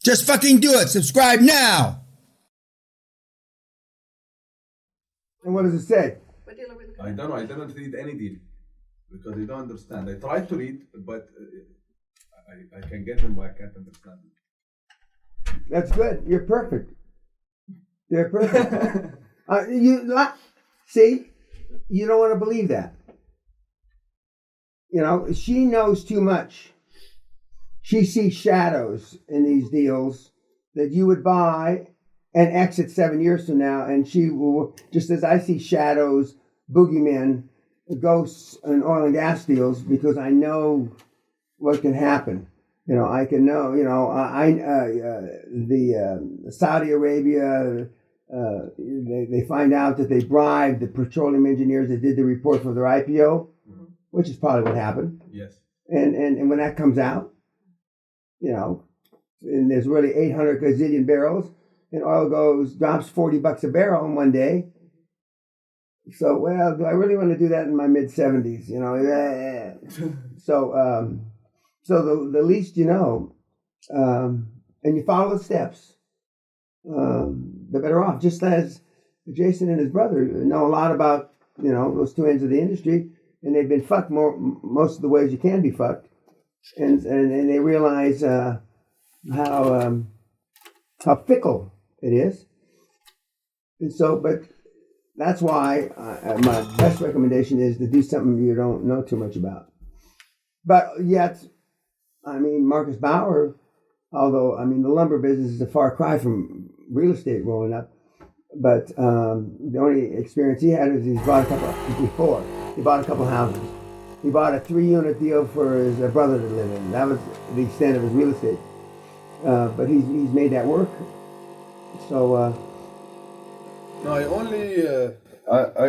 Just fucking do it. Subscribe now. And what does it say? What deal are we looking I don't know. I didn't read any deal because I don't understand. I tried to read, but I can get them, but I can't understand them. That's good. You're perfect. You're perfect. See, you don't want to believe that. You know, she knows too much. She sees shadows in these deals that you would buy and exit 7 years from now, and she will, just as I see shadows, boogeymen, ghosts in oil and gas deals, because I know what can happen. You know, I can know. You know, Saudi Arabia. They find out that they bribed the petroleum engineers that did the report for their IPO, which is probably what happened. Yes. And when that comes out, you know, and there's really 800 gazillion barrels, and oil drops $40 a barrel in one day. So, well, do I really want to do that in my mid-70s? You know, so the least you know, and you follow the steps, the better off. Just as Jason and his brother know a lot about, you know, those two ends of the industry, and they've been fucked most of the ways you can be fucked, and they realize how fickle it is. And so, but that's why my best recommendation is to do something you don't know too much about. But yet, I mean, Marcus Bauer, although, I mean, the lumber business is a far cry from real estate rolling up, but the only experience he had is he bought a couple houses. He bought a 3-unit deal for his brother to live in. That was the extent of his real estate. But he's made that work. So... No, I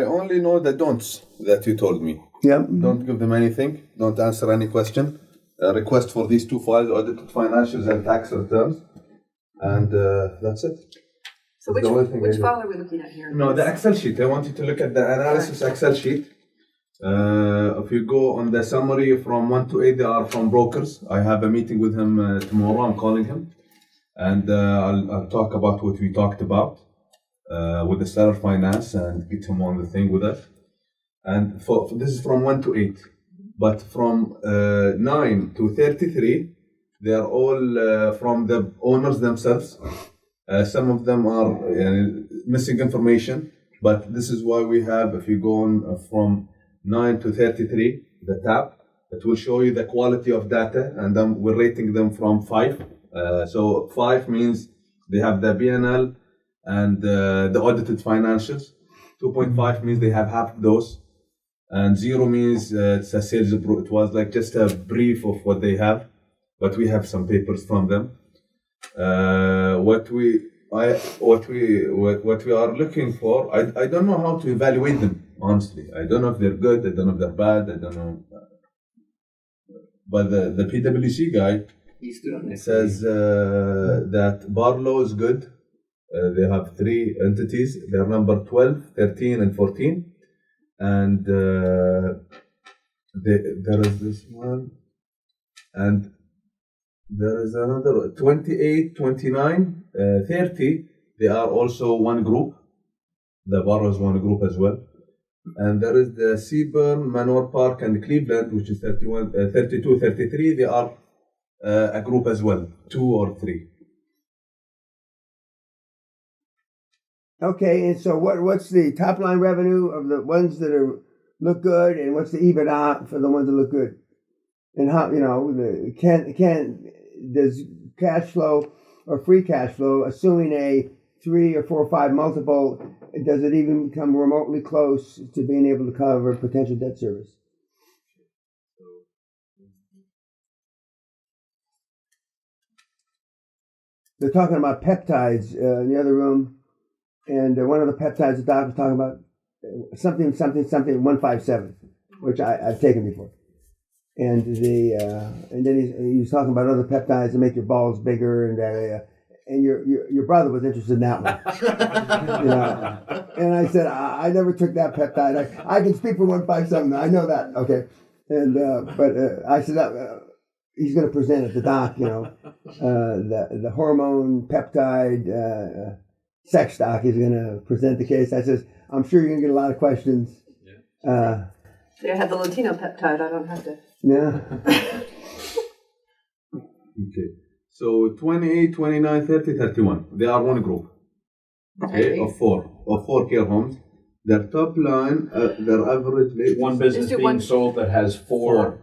only know the don'ts that you told me. Yeah. Don't give them anything. Don't answer any question. Request for these 2 files, audited financials and tax returns. And that's it. So which file are we looking at here? No, the Excel sheet. I want you to look at the analysis Excel sheet. If you go on the summary from 1 to 8, they are from brokers. I have a meeting with him tomorrow. I'm calling him. And I'll talk about what we talked about with the seller finance and get him on the thing with us. And for this is from 1 to 8. But from 9 to 33, they are all from the owners themselves. Some of them are missing information, but this is why we have, if you go on from 9 to 33, the tab, it will show you the quality of data, and then we're rating them from 5. So 5 means they have the BNL and the audited financials. 2.5 means they have half those. And 0 means it's a sales. It was like just a brief of what they have, but we have some papers from them. What we are looking for, I don't know how to evaluate them, honestly. I don't know if they're good. I don't know if they're bad. I don't know. But the PwC guy says that Barlow is good. They have 3 entities. They're number 12, 13, and 14. And there is this one, and there is another 28, 29, 30. They are also one group. The Barrow is one group as well. And there is the Seaburn, Manor Park, and Cleveland, which is 31, 32, 33. They are a group as well, 2 or 3. Okay, and so what's the top line revenue of the ones that look good, and what's the EBITDA for the ones that look good? And how, you know, does cash flow or free cash flow, assuming a 3 or 4 or 5 multiple, does it even come remotely close to being able to cover potential debt service? They're talking about peptides in the other room. And one of the peptides the doc was talking about, something 157, which I've taken before. And then he was talking about other peptides that make your balls bigger, and your brother was interested in that one. You know? And I said, I never took that peptide. I can speak for 157. I know that. Okay. And but I said, he's going to present at the doc, the hormone peptide sex doc. He's going to present the case. I says, I'm sure you're going to get a lot of questions. I have the Latino peptide. I don't have to. Yeah. Okay. So 28, 29, 30, 31. They are one group. Okay, of four care homes. Their top line, their average latest. One business Just do being one. sold that has four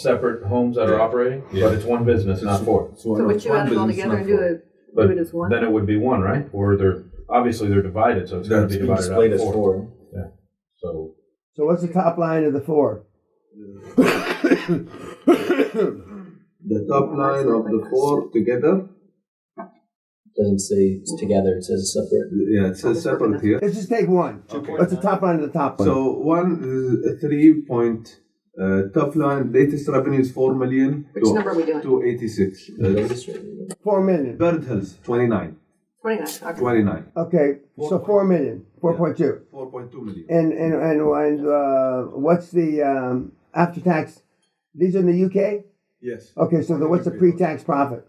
separate homes that are operating, but it's one business, not four. So would you add them all together and do it as one? Then it would be one, right? Or they're divided, so it's going to be divided out of four. Yeah. So what's the top line of the four? The top line of the four together. Doesn't say it's together, it says separate. Yeah, it says separate here. Let's just take one. Okay. What's the top line of the top one? So one is 3 point, top line, latest revenue is 4 million. Which number are we doing? 286. 4 million. Bird Hills, 29. 29. Okay. 29. Okay, so 4 million. 4.2. 4.2 million. And what's the after tax? These are in the UK? Yes. Okay, so what's the pre-tax profit?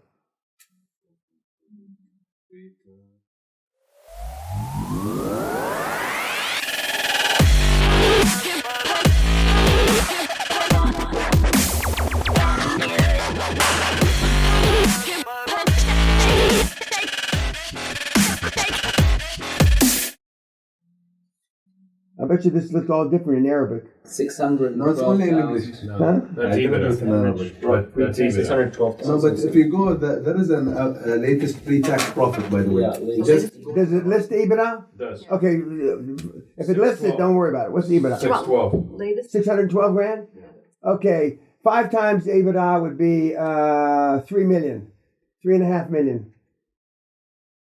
I bet you this looks all different in Arabic. 600. No, it's only in English. Huh? That's I even don't if know in Arabic. that's even. 612,000. No, but if you go, there is a latest pre-tax profit, by the way. Yeah, latest. Does it list the EBITDA? Does. Okay, if it lists it, don't worry about it. What's the EBITDA? 612. Latest. 612 grand? Okay, 5 times the EBITDA would be 3 million, 3.5 million.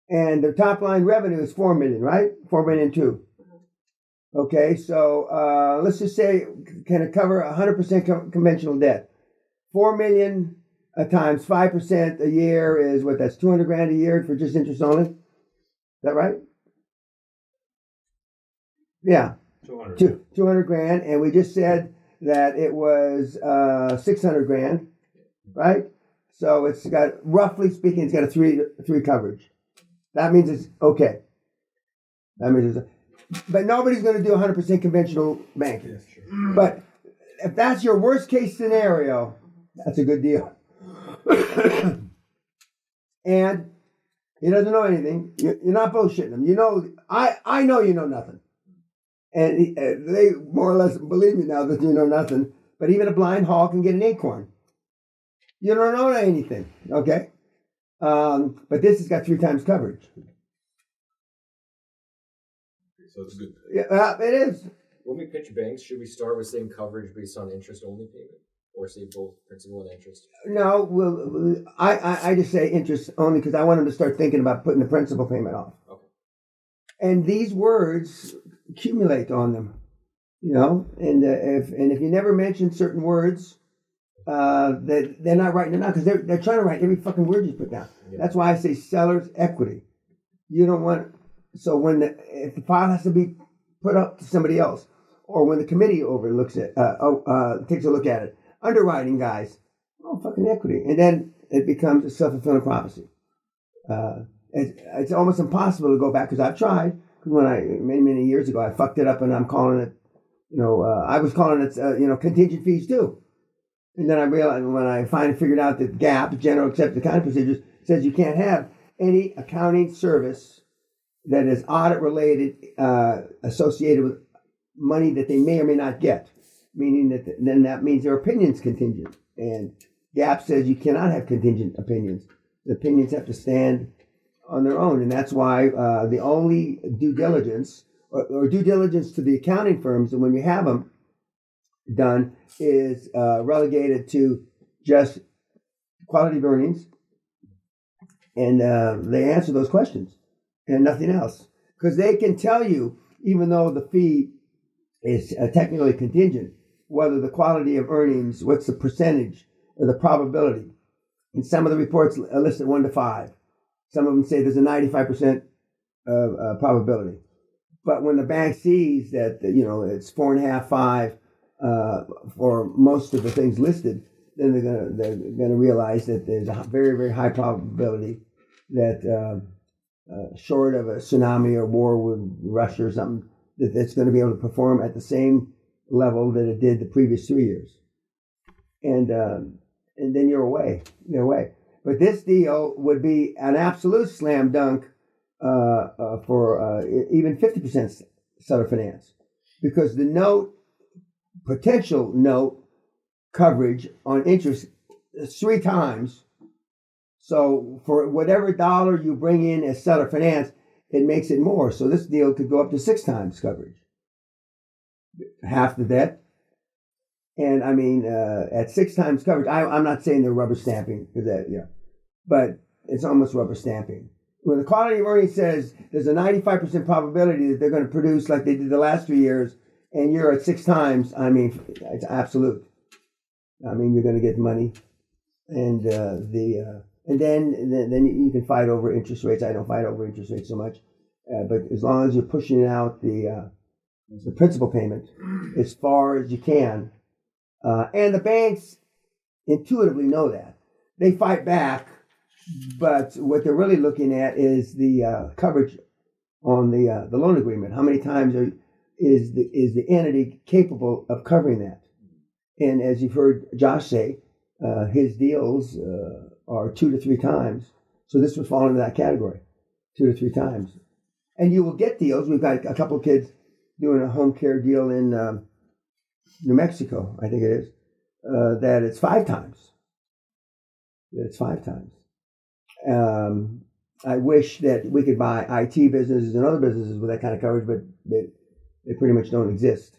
And the top line revenue is 4 million, right? 4 million too. Okay, so let's just say, can it cover 100% conventional debt? 4 million times 5% a year is what? That's 200 grand a year for just interest only. Is that right? Yeah, 200. 200 grand, and we just said that it was 600 grand, right? So it's got, roughly speaking, it's got a three coverage. That means it's okay. That means it's. But nobody's going to do 100% conventional banking. Yes, sure. But if that's your worst case scenario, that's a good deal. And he doesn't know anything. You're not bullshitting him. You know, I know you know nothing. And they more or less believe me now that you know nothing. But even a blind hog can get an acorn. You don't know anything, okay? But this has got 3 times coverage. So it's good. Yeah, it is. When we pitch banks, should we start with saying coverage based on interest only payment, or say both principal and interest? No, well, I just say interest only because I want them to start thinking about putting the principal payment off. Okay. And these words accumulate on them, you know. And if you never mention certain words, that they're not writing it down because they're trying to write every fucking word you put down. Yeah. That's why I say seller's equity. You don't want. So if the file has to be put up to somebody else, or when the committee overlooks it, takes a look at it, underwriting guys, fucking equity, and then it becomes a self-fulfilling prophecy. It's almost impossible to go back because I've tried. Because when many years ago I fucked it up, and I'm calling it, I was calling it, contingent fees too. And then I realized when I finally figured out that GAAP, General Accepted Accounting Procedures, says you can't have any accounting service that is audit related, associated with money that they may or may not get, meaning that then that means their opinion's contingent. And GAAP says you cannot have contingent opinions. The opinions have to stand on their own, and that's why the only due diligence or due diligence to the accounting firms, and when you have them done, is relegated to just quality of earnings, and they answer those questions. And nothing else. Because they can tell you, even though the fee is technically contingent, whether the quality of earnings, what's the percentage or the probability. And some of the reports are listed 1 to 5. Some of them say there's a 95% probability. But when the bank sees that, it's 4.5, 5 for most of the things listed, then they're gonna realize that there's a very, very high probability that short of a tsunami or war with Russia or something, that it's going to be able to perform at the same level that it did the previous 3 years. And then you're away. You're away. But this deal would be an absolute slam dunk for even 50% seller finance, because the potential note coverage on interest is 3 times. So for whatever dollar you bring in as seller finance, it makes it more. So this deal could go up to 6 times coverage, half the debt. And I mean, at 6 times coverage, I'm not saying they're rubber stamping, because but it's almost rubber stamping. When the quality of earnings says there's a 95% probability that they're going to produce like they did the last 3 years, and you're at 6 times, I mean, it's absolute. I mean, you're going to get money, and then you can fight over interest rates. I don't fight over interest rates so much, but as long as you're pushing out the principal payment as far as you can, and the banks intuitively know that. They fight back, but what they're really looking at is the coverage on the loan agreement. How many times is the entity capable of covering that? And as you've heard Josh say, his deals are 2 to 3 times. So this would fall into that category, 2 to 3 times. And you will get deals. We've got a couple of kids doing a home care deal in New Mexico, I think it is, that it's 5 times. It's 5 times. I wish that we could buy IT businesses and other businesses with that kind of coverage, but they pretty much don't exist.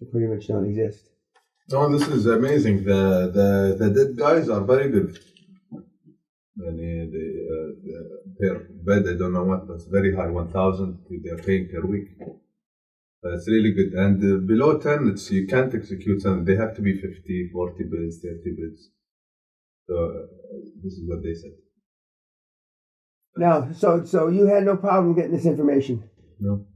They pretty much don't exist. No, this is amazing. The dead guys are very good. Per bed, I don't know what, that's very high, 1,000 they're paying per week. That's really good. And below 10, you can't execute something. They have to be 50, 40 bids, 30 bids. So this is what they said. Now, so you had no problem getting this information? No.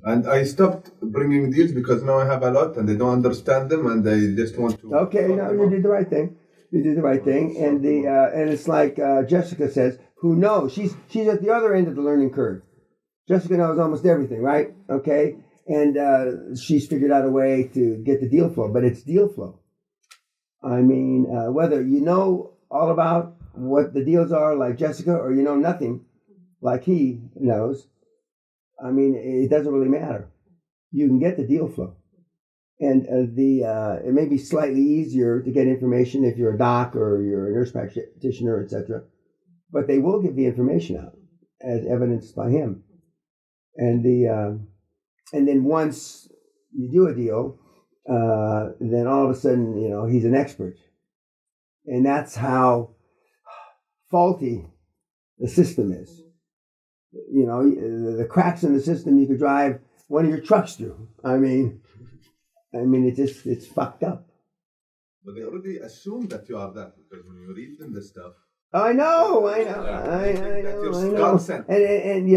And I stopped bringing deals because now I have a lot and they don't understand them and they just want to. Okay, no, you did the right thing. You did the right thing, and and it's like Jessica says, who knows? She's at the other end of the learning curve. Jessica knows almost everything, right? Okay, and she's figured out a way to get the deal flow, but it's deal flow. I mean, whether you know all about what the deals are, like Jessica, or you know nothing, like he knows. I mean, it doesn't really matter. You can get the deal flow. And it may be slightly easier to get information if you're a doc or you're a nurse practitioner, etc. But they will give the information out as evidenced by him. And then once you do a deal, then all of a sudden, he's an expert. And that's how faulty the system is. The cracks in the system you could drive one of your trucks through. I mean, it's fucked up. But they already assume that you are that, because when you read them the stuff. I know. That you're skull sent. And